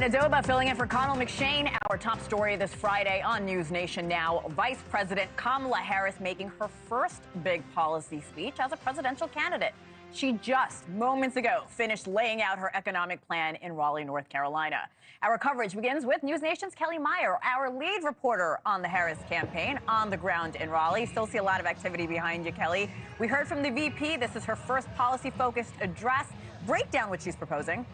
And Adoba filling in for Connell McShane. Our top story this Friday on NewsNation Now. Vice President Kamala Harris making her first big policy speech as a presidential candidate. She just moments ago finished laying out her economic plan in Raleigh, North Carolina. Our coverage begins with NewsNation's Kelly Meyer, our lead reporter on the Harris campaign, on the ground in Raleigh. Still see a lot of activity behind you, Kelly. We heard from the VP. This is her first policy-focused address. Break down what she's proposing.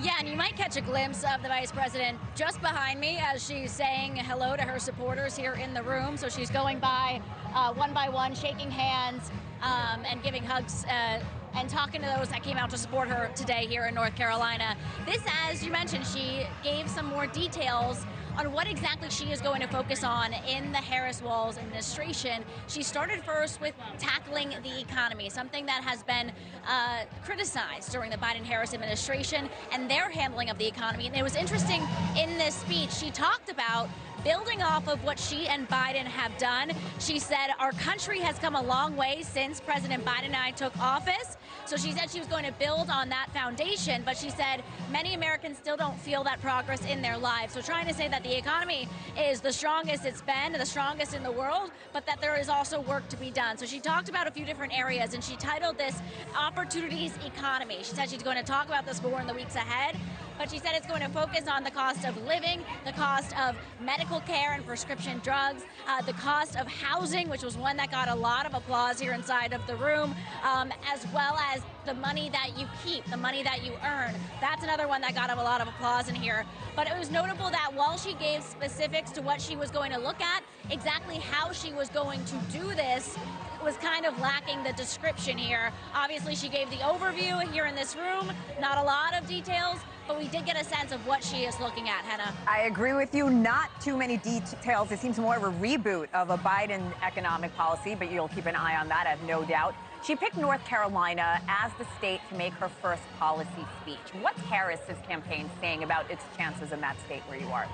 Yeah, and you might catch a glimpse of the vice president just behind me as she's saying hello to her supporters here in the room. So she's going by one, shaking hands and giving hugs and talking to those that came out to support her today here in North Carolina. This, as you mentioned, she gave some more details on what exactly she is going to focus on in the Harris-Walz administration. She started first with tackling the economy, something that has been criticized during the Biden-Harris administration and their handling of the economy. And it was interesting in this speech, she talked about building off of what she and Biden have done. She said our country has come a long way since President Biden and I took office. So she said she was going to build on that foundation, but she said many Americans still don't feel that progress in their lives. So trying to say that the economy is the strongest it's been, the strongest in the world, but that there is also work to be done. So she talked about a few different areas, and she titled this Opportunities Economy. She said she's going to talk about this more in the weeks ahead, but she said it's going to focus on the cost of living, the cost of medical care and prescription drugs, the cost of housing, which was one that got a lot of applause here inside of the room, as well as the money that you keep, the money that you earn. That's another one that got a lot of applause in here. But it was notable that while she gave specifics to what she was going to look at, exactly how she was going to do this was kind of lacking the description here. Obviously, she gave the overview here in this room, not a lot of details, but we did get a sense of what she is looking at, Hannah. I agree with you. Not too many details. It seems more of a reboot of a Biden economic policy, but you'll keep an eye on that, I have no doubt. She picked North Carolina as the state to make her first policy speech. What's Harris's campaign saying about its chances in that state where you are?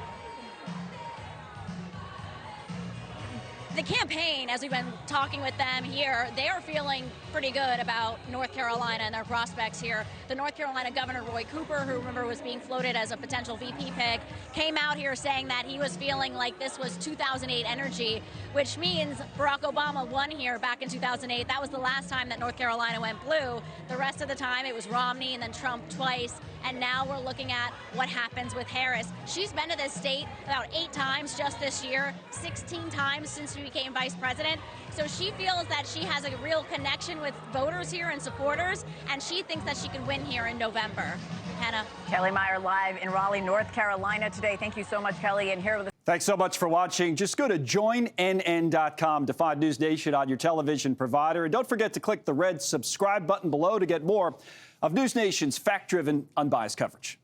The campaign, as we've been talking with them here, they are feeling pretty good about North Carolina and their prospects here. The North Carolina Governor Roy Cooper, who remember was being floated as a potential VP pick, came out here saying that he was feeling like this was 2008 energy, which means Barack Obama won here back in 2008. That was the last time that North Carolina went blue. The rest of the time it was Romney and then Trump twice. And now we're looking at what happens with Harris. She's been to this state about 8 times just this year, 16 times since she became vice president. So she feels that she has a real connection with voters here and supporters, and she thinks that she could win here in November. Hannah. Kelly Meyer live in Raleigh, North Carolina today. Thank you so much, Kelly. And here with Thanks so much for watching. Just go to joinnn.com to find NewsNation on your television provider. And don't forget to click the red subscribe button below to get more of NewsNation's fact-driven, unbiased coverage.